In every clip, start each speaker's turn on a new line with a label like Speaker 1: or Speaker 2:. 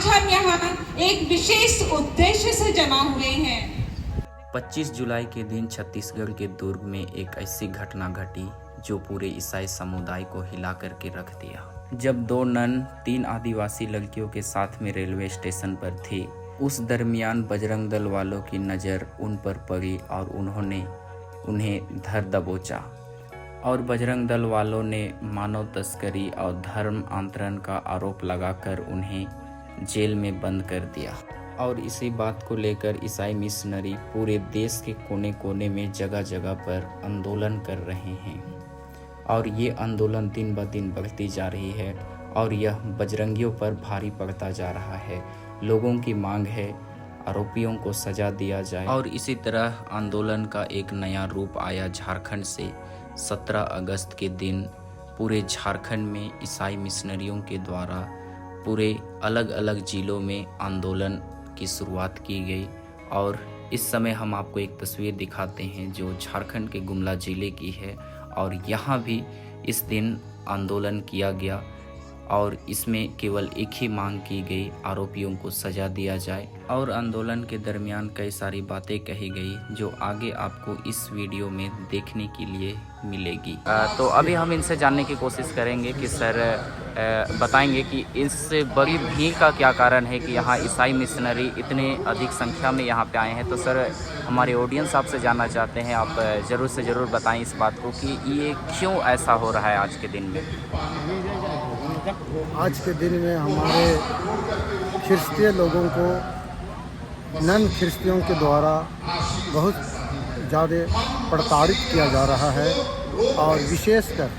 Speaker 1: आज हम यहाँ एक विशेष उद्देश्य से जमा हुए हैं।
Speaker 2: 25 जुलाई के दिन छत्तीसगढ़ के दुर्ग में एक ऐसी घटना घटी जो पूरे ईसाई समुदाय को हिला करके रख दिया। जब 2 नन 3 आदिवासी लड़कियों के साथ में रेलवे स्टेशन पर थे, उस दरमियान बजरंग दल वालों की नज़र उन पर पड़ी और उन्होंने उन्हें धर दबोचा और बजरंग दल वालों ने मानव तस्करी और धर्म आंतरण का आरोप लगाकर उन्हें जेल में बंद कर दिया। और इसी बात को लेकर ईसाई मिशनरी पूरे देश के कोने कोने में जगह जगह पर आंदोलन कर रहे हैं और ये आंदोलन दिन ब दिन बढ़ती जा रही है और यह बजरंगियों पर भारी पड़ता जा रहा है। लोगों की मांग है आरोपियों को सजा दिया जाए। और इसी तरह आंदोलन का एक नया रूप आया झारखंड से। 17 अगस्त के दिन पूरे झारखंड में ईसाई मिशनरियों के द्वारा पूरे अलग अलग जिलों में आंदोलन की शुरुआत की गई। और इस समय हम आपको एक तस्वीर दिखाते हैं जो झारखंड के गुमला जिले की है और यहाँ भी इस दिन आंदोलन किया गया और इसमें केवल एक ही मांग की गई, आरोपियों को सजा दिया जाए। और आंदोलन के दरमियान कई सारी बातें कही गई जो आगे आपको इस वीडियो में देखने के लिए मिलेगी। तो अभी हम इनसे जानने की कोशिश करेंगे कि सर बताएंगे कि इस बड़ी भीड़ का क्या कारण है कि यहाँ ईसाई मिशनरी इतने अधिक संख्या में यहाँ पे आए हैं। तो सर हमारे ऑडियंस आपसे जानना चाहते हैं, आप ज़रूर से ज़रूर बताएं इस बात को कि ये क्यों ऐसा हो रहा है आज के दिन में।
Speaker 3: आज के दिन में हमारे ख्रिस्तीय लोगों को नन ख्रिस्तियों के द्वारा बहुत ज़्यादा प्रताड़ित किया जा रहा है और विशेषकर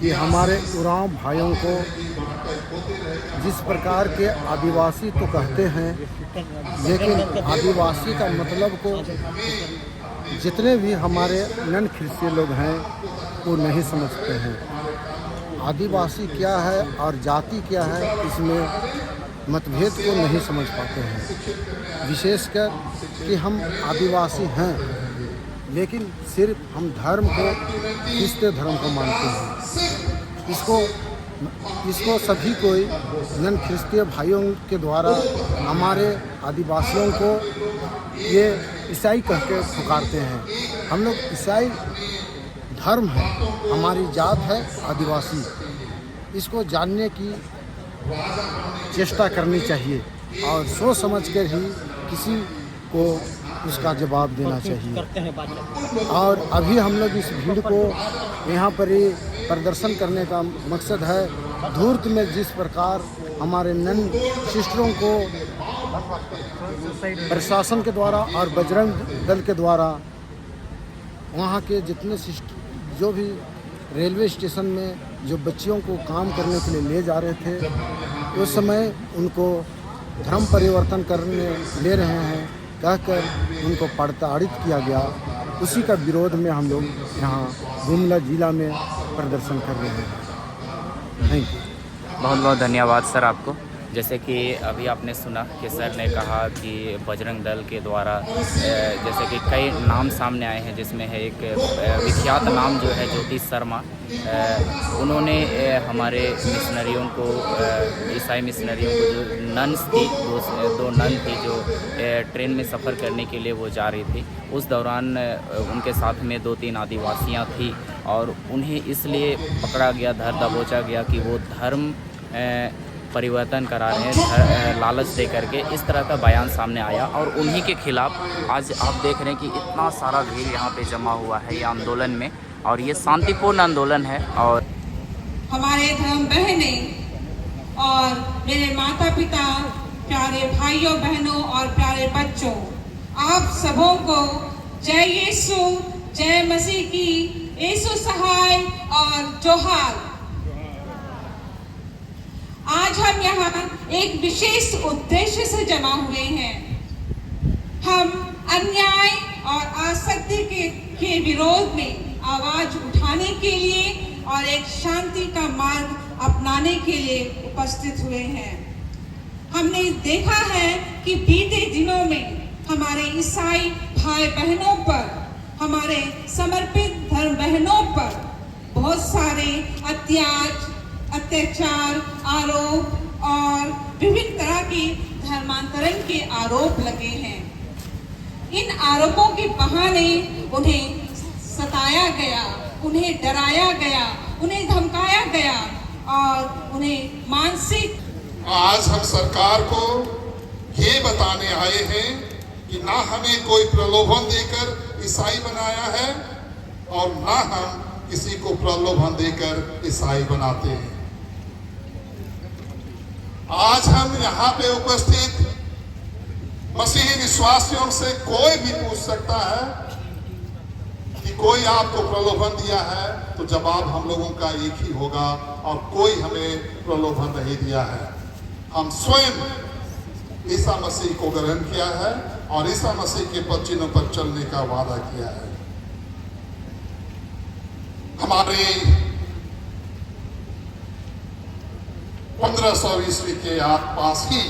Speaker 3: कि हमारे उरांव भाइयों को जिस प्रकार के आदिवासी तो कहते हैं, लेकिन आदिवासी का मतलब को जितने भी हमारे नन ख्रिस्तीय लोग हैं वो नहीं समझते हैं। आदिवासी क्या है और जाति क्या है, इसमें मतभेद को नहीं समझ पाते हैं। विशेषकर कि हम आदिवासी हैं लेकिन सिर्फ हम धर्म को ख्रिस्तीय धर्म को मानते हैं। इसको सभी कोई नन ख्रिस्तीय भाइयों के द्वारा हमारे आदिवासियों को ये ईसाई कह के पुकारते हैं। हम लोग ईसाई धर्म है, हमारी जात है आदिवासी। इसको जानने की चेष्टा करनी चाहिए और सोच समझ कर ही किसी को उसका जवाब देना चाहिए। और अभी हम लोग इस भीड़ को यहाँ पर ही प्रदर्शन करने का मकसद है, धूर्त में जिस प्रकार हमारे नन सिस्टरों को प्रशासन के द्वारा और बजरंग दल के द्वारा वहाँ के जितने जो भी रेलवे स्टेशन में जो बच्चियों को काम करने के लिए ले जा रहे थे, उस समय उनको धर्म परिवर्तन करने ले रहे हैं कहकर उनको प्रताड़ित किया गया। उसी का विरोध में हम लोग यहाँ गुमला जिला में प्रदर्शन कर रहे हैं। Thank you.
Speaker 2: बहुत बहुत धन्यवाद सर आपको। जैसे कि अभी आपने सुना कि सर ने कहा कि बजरंग दल के द्वारा जैसे कि कई नाम सामने आए हैं, जिसमें है एक विख्यात नाम जो है ज्योति शर्मा। उन्होंने हमारे मिशनरियों को, ईसाई मिशनरियों को, जो नन्स थी, दो नन थी जो ट्रेन में सफ़र करने के लिए वो जा रही थी, उस दौरान उनके साथ में 2-3 आदिवासियाँ थी और उन्हें इसलिए पकड़ा गया, धर दबोचा गया कि वो धर्म परिवर्तन करा रहे हैं लालच दे करके। इस तरह का बयान सामने आया और उन्हीं के खिलाफ आज आप देख रहे हैं कि इतना सारा भीड़ यहाँ पे जमा हुआ है ये आंदोलन में, और ये शांतिपूर्ण आंदोलन है। और
Speaker 1: हमारे धर्म बहनें और मेरे माता पिता, प्यारे भाइयों बहनों और प्यारे बच्चों, आप सबों को जय यीशु, जय मसीह की, यीशु सहाय और जोहार। आज हम यहाँ एक विशेष उद्देश्य से जमा हुए हैं। हम अन्याय और आसक्ति के विरोध में आवाज उठाने के लिए और एक शांति का मार्ग अपनाने के लिए उपस्थित हुए हैं। हमने देखा है कि बीते दिनों में हमारे ईसाई भाई बहनों पर, हमारे समर्पित धर्म बहनों पर बहुत सारे अत्याचार, आरोप और विभिन्न तरह के धर्मांतरण के आरोप लगे हैं। इन आरोपों के बहाने उन्हें सताया गया, उन्हें डराया गया, उन्हें धमकाया गया और उन्हें मानसिक।
Speaker 4: आज हम सरकार को ये बताने आए हैं कि ना हमें कोई प्रलोभन देकर ईसाई बनाया है और ना हम किसी को प्रलोभन देकर ईसाई बनाते हैं। आज हम यहाँ पे उपस्थित मसीही विश्वासियों से कोई भी पूछ सकता है कि कोई आपको प्रलोभन दिया है, तो जवाब हम लोगों का एक ही होगा और कोई हमें प्रलोभन नहीं दिया है। हम स्वयं ईसा मसीह को ग्रहण किया है और ईसा मसीह के पद पर चलने का वादा किया है। हमारे 1500 ईस्वी के आसपास ही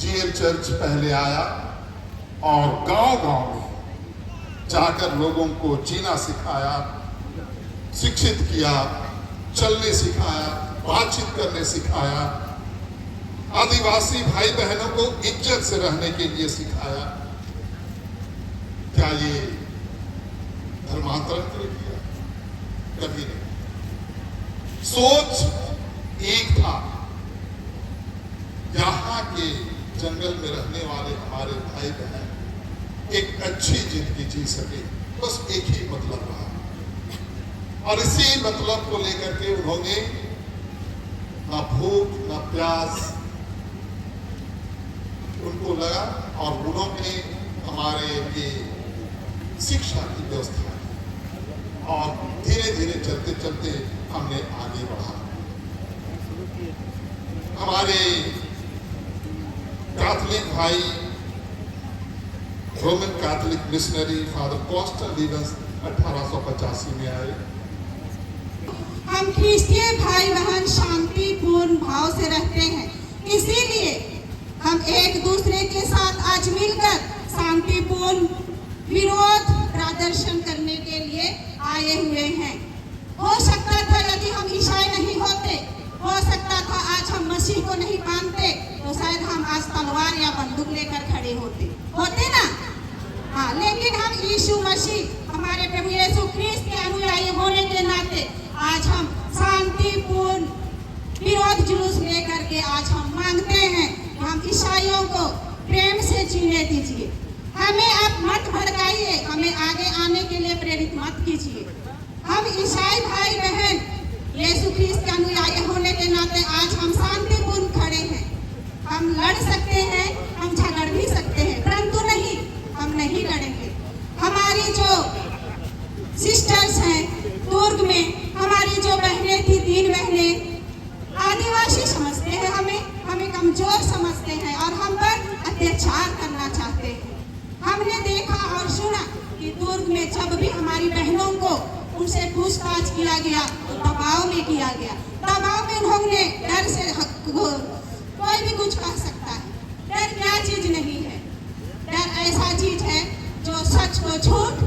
Speaker 4: जेल चर्च पहले आया और गांव-गांव में जाकर लोगों को जीना सिखाया, शिक्षित किया, चलने सिखाया, बातचीत करने सिखाया, आदिवासी भाई बहनों को इज्जत से रहने के लिए सिखाया। क्या ये धर्मांतरण कर दिया? कभी नहीं। सोच एक था, यहाँ के जंगल में रहने वाले हमारे भाई बहन एक अच्छी जिंदगी जी सके, बस एक ही मतलब रहा और इसी मतलब को लेकर के उन्होंने ना भूख ना प्यास उनको लगा और उन्होंने हमारे लिए शिक्षा की व्यवस्था की और धीरे धीरे चलते चलते हमने आगे बढ़ा। हमारे कैथोलिक भाई Roman Catholic missionary father Constant Lievens 1885 में आए।
Speaker 5: हम ख्रिस्तीय भाई बहन शांतिपूर्ण भाव से रहते हैं, इसीलिए हम एक दूसरे के साथ आज मिलकर शांतिपूर्ण विरोध प्रदर्शन करने के लिए आए हुए हैं। हो सकता था यदि हम ईसाई नहीं होते, हो सकता था आज हम मसीह को नहीं मानते, तो शायद हम आज तलवार या बंदूक लेकर खड़े होते ना। हाँ, लेकिन हम यीशु मसीह हमारे प्रभु यीशु ख्रिस्त के अनुयायी होने के नाते आज हम शांतिपूर्ण विरोध जुलूस लेकर के आज हम मांगते हैं कि हम ईसाइयों को प्रेम से जीने दीजिए। हमें आप मत भड़काइए, हमें आगे आने के लिए प्रेरित मत कीजिए। हम ईसाई भाई बहन यीशु ख्रिस्त के अनुयायी होने के नाते आज हम शांतिपूर्ण खड़े हैं। हम लड़ सकते हैं, हम झगड़ भी सकते हैं, परंतु नहीं, हम नहीं लड़ेंगे। हमारी जो सिस्टर्स हैं दुर्ग में, हमारी जो बहनें थी, 3 बहनें आदिवासी समझते हैं, हमें कमजोर समझते हैं और हम पर अत्याचार करना चाहते हैं। हमने देखा और सुना कि दुर्ग में जब भी हमारी बहनों को उनसे पूछताछ किया गया तो दबाव में किया गया। दबाव में उन्होंने डर से, कोई भी कुछ कह सकता है। डर क्या चीज नहीं है। डर ऐसा चीज है जो सच को झूठ